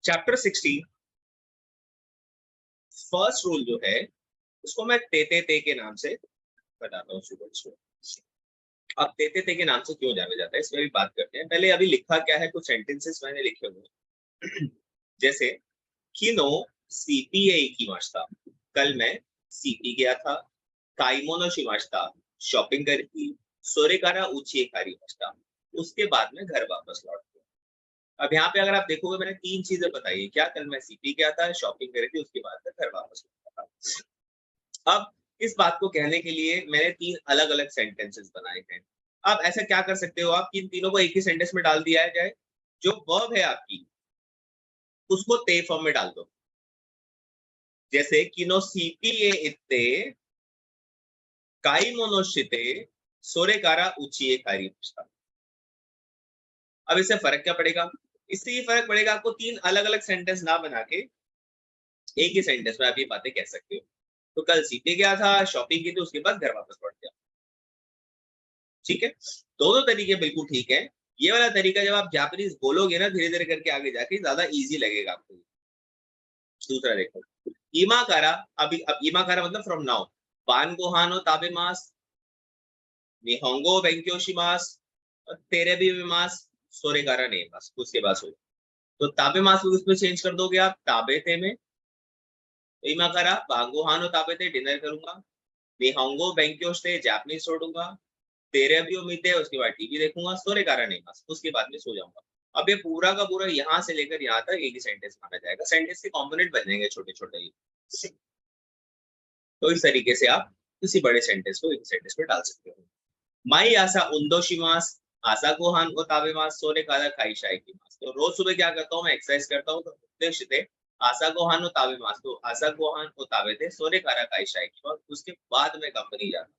Chapter 16 first rule जो है उसको मैं तेते ते के नाम से बताता हूँ स्टूडेंट्स को। अब तेते ते के नाम से क्यों जाना जाता है इसमें भी बात करते हैं। पहले अभी लिखा क्या है, कुछ सेंटेंसेस मैंने लिखे हुए हैं। जैसे किनो सीपीए की मास्ता, कल मैं सीपी गया था। काइमोनो शिमाश्ता, शॉपिंग करी थी। सोरेकारा ऊंची कारी मास्ता, उसके बाद में घर वापस लौट गया। अब यहाँ पे अगर आप देखोगे मैंने तीन चीजें बताई है, क्या कल मैं सीपी गया था, शॉपिंग करी थी, उसके बाद में घर वापस लौटा था। अब इस बात को कहने के लिए मैंने तीन अलग अलग सेंटेंसेस बनाए हैं। आप ऐसा क्या कर सकते हो आप कि इन तीनों को एक ही सेंटेंस में डाल दिया जाए। जो वर्ब है आपकी उसको ते फॉर्म में डाल दो। जैसे किनो सीपीए इत्ते काई मोनोशिते सोरेकारा उचिए कारी मास्ता। अब इससे फर्क क्या पड़ेगा? इससे ये फर्क पड़ेगा आपको तीन अलग अलग सेंटेंस ना बना के एक ही सेंटेंस में आप ये बातें कह सकते हो। तो कल सीपी गया था, शॉपिंग की थी, उसके बाद घर वापस लौट गया। ठीक है, दोनों तरीके बिल्कुल ठीक है। ये वाला तरीका जब आप जापानीज बोलोगे ना धीरे धीरे करके आगे जाके ज्यादा इजी लगेगा आपको। दूसरा देखो इमाकारा, अभी अब इमाकारा मतलब फ्रॉम नाउ। पान गोहानो ताबेमास, निहोंगो बेंक्यो शिमास, तेरे भी मास, सोरेकारा ने मास, उसके बाद हो। तो ताबे मास को किसमें चेंज कर दोगे आप? ताबे थे में। इमाकारा बांगोहानो ताबे थे, डिनर करूंगा। निहोंगो बेंक्यो से जापानीज छोड़ूंगा। तेरे भी उम्मीद है, उसके बाद टीवी देखूंगा। सोरे कारण नहीं बस, उसके बाद में सो जाऊंगा। अब ये पूरा का पूरा यहाँ से लेकर यहाँ तक एक ही सेंटेंस माना जाएगा। सेंटेंस के कंपोनेंट बन जाएंगे छोटे छोटे ही। तो इस तरीके से आप किसी बड़े सेंटेंस को एक सेंटेंस में डाल सकते हो। माई आसा उन्दोशिमास, आशा को हान को ताबे मास, सोने काला खाई शाई की मास। तो रोज सुबह क्या करता हूँ मैं? एक्सरसाइज करता हूँ। तो उद्देश्य थे आशा को हान ताबे मास, तो आशा को हान को ताबे थे सोने काला खाई शाई की मास, उसके बाद में कंपनी जाता।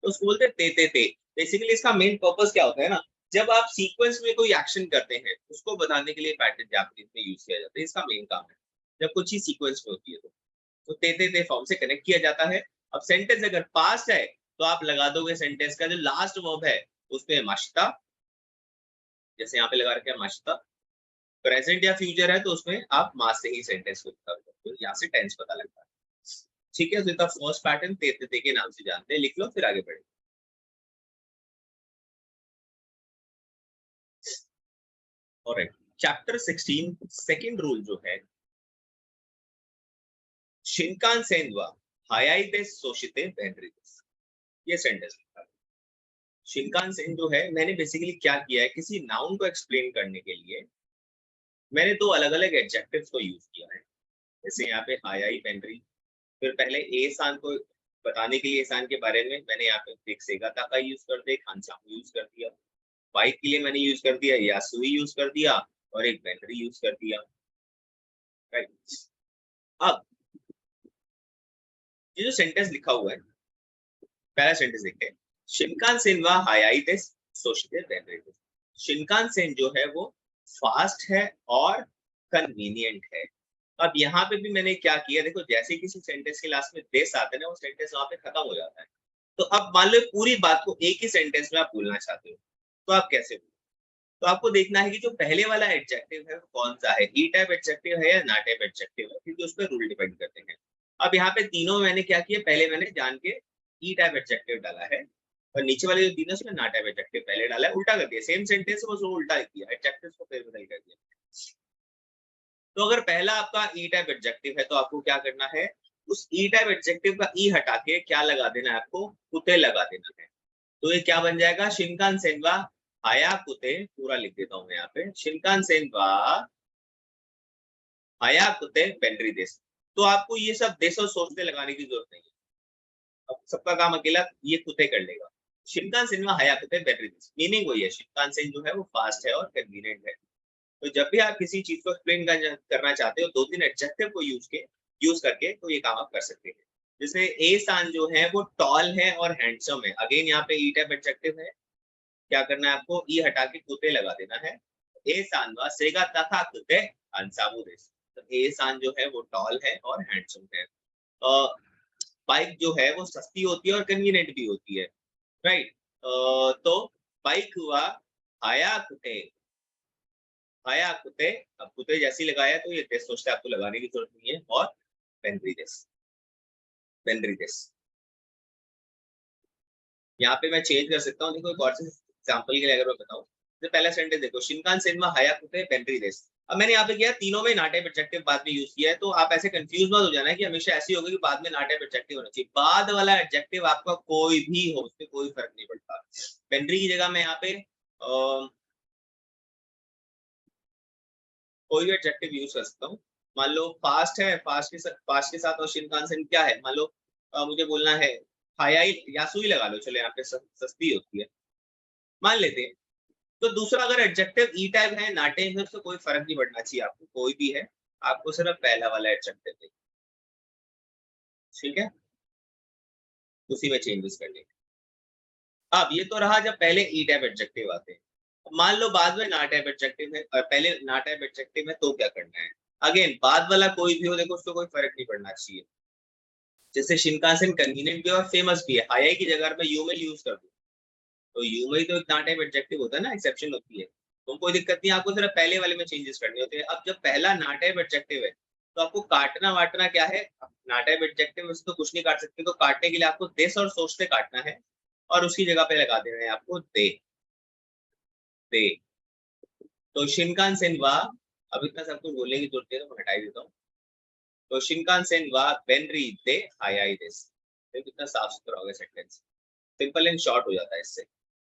तो उसको बोलते हैं ते ते। बेसिकली इसका मेन पर्पस क्या होता है ना, जब आप सीक्वेंस में कोई एक्शन करते हैं उसको बताने के लिए पैटर्न जापानीज में यूज किया जाता है। इसका मेन काम है जब कुछ चीज सीक्वेंस में होती है तो ते फॉर्म से कनेक्ट किया जाता है। अब सेंटेंस अगर पास्ट है तो आप लगा दोगे सेंटेंस का जो लास्ट वर्ब है उसपे माशिता, जैसे यहाँ पे लगा रखे माशिता। प्रेजेंट या फ्यूचर है तो उसमें आप मास से ही सेंटेंस को लिखा करते हो, यहाँ से टेंस पता लगता है। ठीक है, तो फर्स्ट पैटर्न ते के नाम से जानते हैं, लिख लो फिर आगे बढ़े। और चैप्टर 16 सेकंड रूल जो है शिनकानसेन वा हायाई दे सोशिते बेनरी देस, ये सेंटेंस लिखा है। शिनकानसेन जो है मैंने बेसिकली क्या किया है, किसी नाउन को एक्सप्लेन करने के लिए मैंने दो अलग अलग एडजेक्टिव्स को यूज किया है। जैसे यहाँ पे हायाई बेनरी, फिर पहले ए सान को बताने के लिए एसान के बारे में मैंने यहाँ पे एक सेगाता का यूज कर दिया, खानसामू यूज कर दिया। बाइक के लिए मैंने यूज कर दिया यासुई यूज कर दिया, और एक बेनरी यूज कर दिया। राइट, अब ये जो सेंटेंस लिखा हुआ है, पहला सेंटेंस देखते हैं। शिनकानसेन वा हायाई देस सोशिते बेनरी देस। शिनकानसेन जो है वो फास्ट है और कन्वीनियंट है। अब यहाँ पे भी मैंने क्या किया, देखो जैसे किसी सेंटेंस के लास्ट में देस आते हैं ना वो सेंटेंस वहां पे खत्म हो जाता है। तो अब मान लो पूरी बात को एक ही सेंटेंस में आप बोलना चाहते हो तो आप कैसे बोलो? तो आपको देखना है कि जो पहले वाला एडजेक्टिव है वो कौन सा है, ई टाइप एडजेक्टिव है या ना टाइप एडजेक्टिव है, क्योंकि उस पर रूल डिपेंड करते हैं। अब यहाँ पे तीनों मैंने क्या किया, पहले मैंने जान के ई टाइप एडजेक्टिव डाला है और नीचे वाले जो तीनों उसमें ना टाइप एडजेक्टिव पहले डाला है, उल्टा कर दिया। सेम सेंटेंस बस वो उल्टा किया, एडजेक्टिव को फेर बदल कर दिया। तो अगर पहला आपका ई टाइप एडजेक्टिव है तो आपको क्या करना है, उस ई टाइप एडजेक्टिव का ई हटा के क्या लगा देना है आपको, कुते लगा देना है। तो ये क्या बन जाएगा, शिनकानसेन वा हाया कुते, पूरा लिख देता हूं मैं यहाँ पे, शिनकानसेन वा हाया कुते बेनरी देश। तो आपको ये सब देश और सोचते लगाने की जरूरत नहीं है। अब सबका काम अकेला ये कुते कर लेगा। शिनकानसेन वा हाया कुते बेनरी देश, मीनिंग वही है, शिनकानसेन जो है वो फास्ट है और कन्वीनियंट है। तो जब भी आप किसी चीज को एक्सप्लेन करना चाहते हो दो तीन एडजेक्टिव को यूज करके तो ये काम आप कर सकते हैं। जैसे ए सान जो है वो टॉल है और हैंडसम है, अगेन यहाँ पे ई टाइप एडजेक्टिव है। क्या करना है आपको, ई हटा के कुते लगा देना है। ए सान वा सेगा तथा कुते हंसाबू देस। तो ए सान जो है वो टॉल है और हैंडसम है। बाइक जो है वो सस्ती होती है और कन्वीनियंट भी होती है। राइट, तो बाइक हुआ हाया कुते हाया कुते, अब कुते जैसी लगाया तो ये देश सोचते आपको लगाने की जरूरत नहीं है, और पेनरी देश, पेनरी देश। यहाँ पे मैं चेंज कर सकता हूँ, देखो एक और एग्जाम्पल के लिए अगर मैं बताऊँ, तो पहला सेंटेंस देखो, शिनकानसेन में हाया कुते पेनरी देश। अब मैंने यहाँ पे किया तीनों में नाटे एडजेक्टिव बाद में यूज किया है, तो आप ऐसे कंफ्यूज मत हो जाना कि हमेशा ऐसी होगी कि बाद में नाटे एडजेक्टिव होना चाहिए। बाद वाला एडजेक्टिव आपका कोई भी हो, उससे कोई फर्क नहीं पड़ता। पेनरी की जगह मैं यहाँ पे कोई भी एडजेक्टिव यूज कर सकता हूँ। मान लो फास्ट है, फास्ट के साथ और शिनकानसेन क्या है, मान लो मुझे बोलना है हायाई यासुई लगा लो, चलो यहाँ पे सस्ती होती है, मान लेते हैं। तो दूसरा अगर एडजेक्टिव ई टाइप है, नाटे है, तो कोई फर्क नहीं पड़ना चाहिए आपको, कोई भी है, आपको सिर्फ पहला वाला एडजेक्टिव है, ठीक है, उसी में चेंजेस करने। अब ये तो रहा जब पहले ई टाइप एडजेक्टिव आते हैं। मान लो बाद में ना टाइप एडजेक्टिव है और पहले ना टाइप एडजेक्टिव है, तो क्या करना है? अगेन बाद वाला कोई भी हो, देखो उसको कोई फर्क नहीं पड़ना चाहिए। जैसे शिनकानसेन कन्वीनियंट भी है और फेमस भी है, हाई की जगह मैं यूमेल यूज कर दूं, तो यूमेल तो ना टाइप एडजेक्टिव होता है ना, एक्सेप्शन होती है, तो कोई दिक्कत नहीं, आपको सिर्फ पहले वाले में चेंजेस करने होते हैं। अब जब पहला ना टाइप एडजेक्टिव है, तो आपको काटना वाटना क्या है, ना टाइप एडजेक्टिव में से तो कुछ नहीं काट सकते, तो काटने के लिए आपको दिस और सोचते काटना है, और उसकी जगह पे लगा देना है आपको दे, दे। तो शिनकानसेन वा, अब इतना सब कुछ बोलने की जरूरत है तो मैं हटा ही देता हूँ। तो शिनकानसेन वा बेनरी दे हायाई देस, तो कितना साफ सुथरा हो गया सेंटेंस, सिंपल एंड शॉर्ट हो जाता है इससे।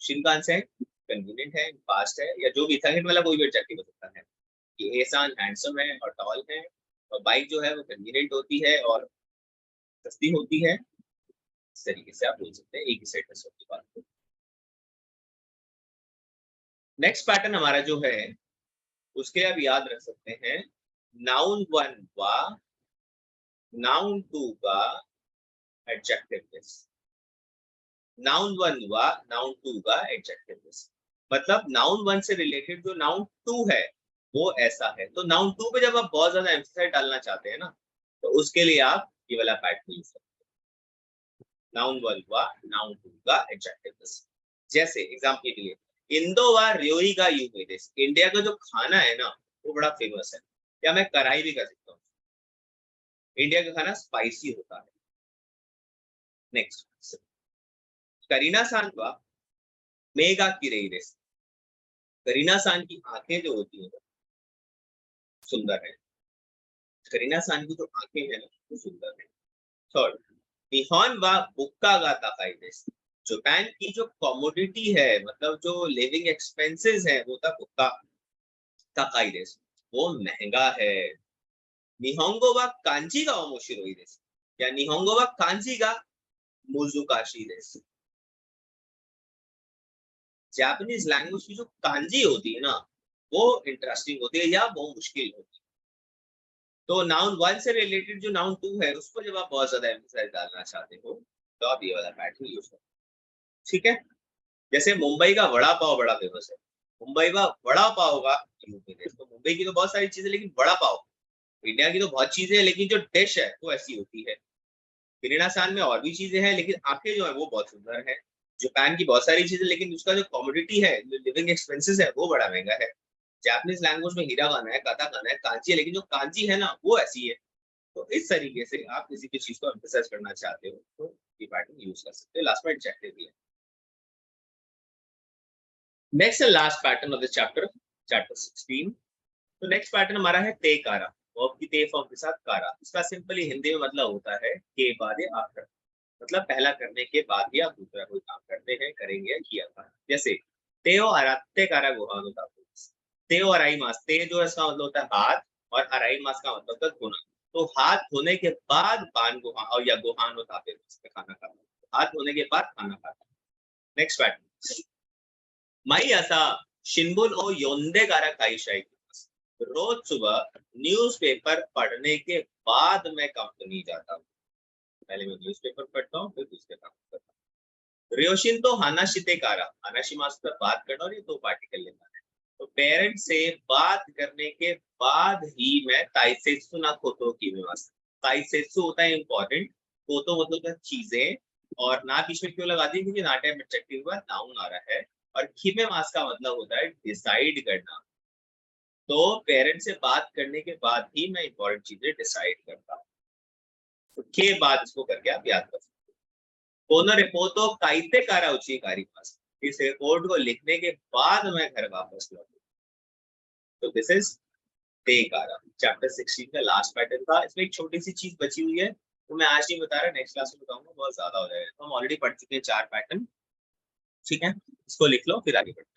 शिनकानसेन कन्वीनियंट है, फास्ट है, या जो भी था, हिट वाला कोई भी एडजेक्टिव हो सकता है कि एहसान हैंडसम है और टॉल है, और बाइक जो है वो कन्वीनियंट होती है और सस्ती होती है, इस तरीके से आप बोल सकते हैं एक ही सेंटेंस की बात। नेक्स्ट पैटर्न हमारा जो है उसके आप याद रख सकते हैं, नाउन वन वा, नाउन टू का एडजेक्टिव दिस, नाउन वन हुआ, नाउन टू का एडजेक्टिव दिस, मतलब नाउन वन से रिलेटेड जो नाउन टू है वो ऐसा है, तो नाउन टू पे जब आप बहुत ज्यादा एम्फसाइज डालना चाहते हैं ना, तो उसके लिए आप ये वाला पैटर्न यूज करते हैं, नाउन वन हुआ, नाउन टू का एडजेक्टिव दिस। जैसे एग्जांपल के लिए इंदो वा रियोई का यू हुई दिस, इंडिया का जो खाना है ना वो बड़ा फेमस है, या मैं कराई भी कर सकता हूँ, इंडिया का खाना स्पाइसी होता है। नेक्स्ट, करीना सान वा मेगा की रही दिस, करीना सान की आंखें जो होती हैं सुंदर है, करीना सान की जो आंखें हैं ना वो सुंदर है। थर्ड, निहॉन वा बुक्का गा ताकाई देस, जापान की जो कमोडिटी है, मतलब जो लिविंग एक्सपेंसेस है वो था बुक्का ताकाई देस, वो महंगा है। निहोंगो वा कांजी गा ओमोशिरोई देस, या निहोंगो वा कांजी गा मुजुकाशी देस, जापानीज लैंग्वेज की जो कांजी होती है ना वो इंटरेस्टिंग होती है या वो मुश्किल होती है। तो नाउन वन से रिलेटेड जो नाउन टू है उसको जब आप बहुत ज्यादा एम्फसाइज डालना चाहते हो, तो आप ये वाला पैटर्न यूज करो, ठीक है। जैसे मुंबई का वड़ा पाव बड़ा फेमस है, मुंबई का वड़ा पाव का यूपी देश, तो मुंबई की तो बहुत सारी चीजें, लेकिन वड़ा पाव, इंडिया की तो बहुत चीजें हैं लेकिन जो डिश है वो ऐसी होती है। किरीनासान में और भी चीजें हैं लेकिन आंखें जो है वो बहुत सुंदर है। जापान की बहुत सारी चीजें, लेकिन उसका जो कमोडिटी है, जो लिविंग एक्सपेंसेस है वो बड़ा महंगा है। जापानीज लैंग्वेज में हीरा गाना है, काता गाना है, कांची है, लेकिन जो कांची है ना वो ऐसी है। तो इस तरीके से आप किसी भी चीज को एम्फसाइज करना चाहते हो तो ये पैटर्न यूज कर सकते हो। लास्ट में एडजेक्टिव भी है। Next and last pattern of the chapter, chapter 16। तो नेक्स्ट पैटर्न हमारा है ते कारा, वर्ब की ते फॉर्म के साथ कारा। इसका सिंपली हिंदी में मतलब होता है के बाद या आफ्टर, मतलब पहला करने के बाद ही आप दूसरा कोई काम करते हैं, करेंगे या किया था। जैसे तेओ अराते कारा गोहान होता है, तेओ अराई मास, ते जो है इसका मतलब होता है हाथ, और अराई मास का मतलब होता है धोना। तो हाथ धोने के बाद पान गोहान और या गोहान होता है खाना खाना, हाथ धोने के बाद खाना खाना। नेक्स्ट पैटर्न, माई ऐसा शिनबुन ओ योंदे गारा काई शाई, रोज सुबह न्यूज़पेपर पढ़ने के बाद मैं कंपनी जाता हूँ, पहले मैं न्यूज़पेपर पढ़ता हूँ फिर दूसरे काम करता हूँ। रियोशिन तो हानाशिते कारा, हानाशी मास्टर बात करना और ये दो पार्टिकल लेना है। तो पेरेंट से बात करने के बाद ही मैं ताइसेत्सु ना कोतो की में मास्टर, ताइसेत्सु होता है इंपॉर्टेंट, कोतो मतलब चीजें, और ना बीच में क्यों लगा दी क्योंकि नाटे में एडजेक्टिव का नाउन आ रहा है, और खीमे मास का मतलब होता है डिसाइड करना, तो पेरेंट्स से बात करने के बाद ही मैं इंपॉर्टेंट चीजें डिसाइड करता हूँ, के बाद इसको करके आप याद कर सकते हो। कोनो रिपोर्ट काइते कारा उची कारिपास, इस रिपोर्ट को लिखने के बाद मैं घर वापस लौटू। तो दिस इज ते कारा, चैप्टर 16 का लास्ट पैटर्न था। इसमें एक छोटी सी चीज बची हुई है, तो मैं आज नहीं बता रहा, नेक्स्ट क्लास में बताऊंगा, बहुत ज्यादा हो जाएगा। तो हम ऑलरेडी पढ़ चुके हैं 4 पैटर्न, ठीक है, इसको लिख लो फिर आगे बढ़ते हैं।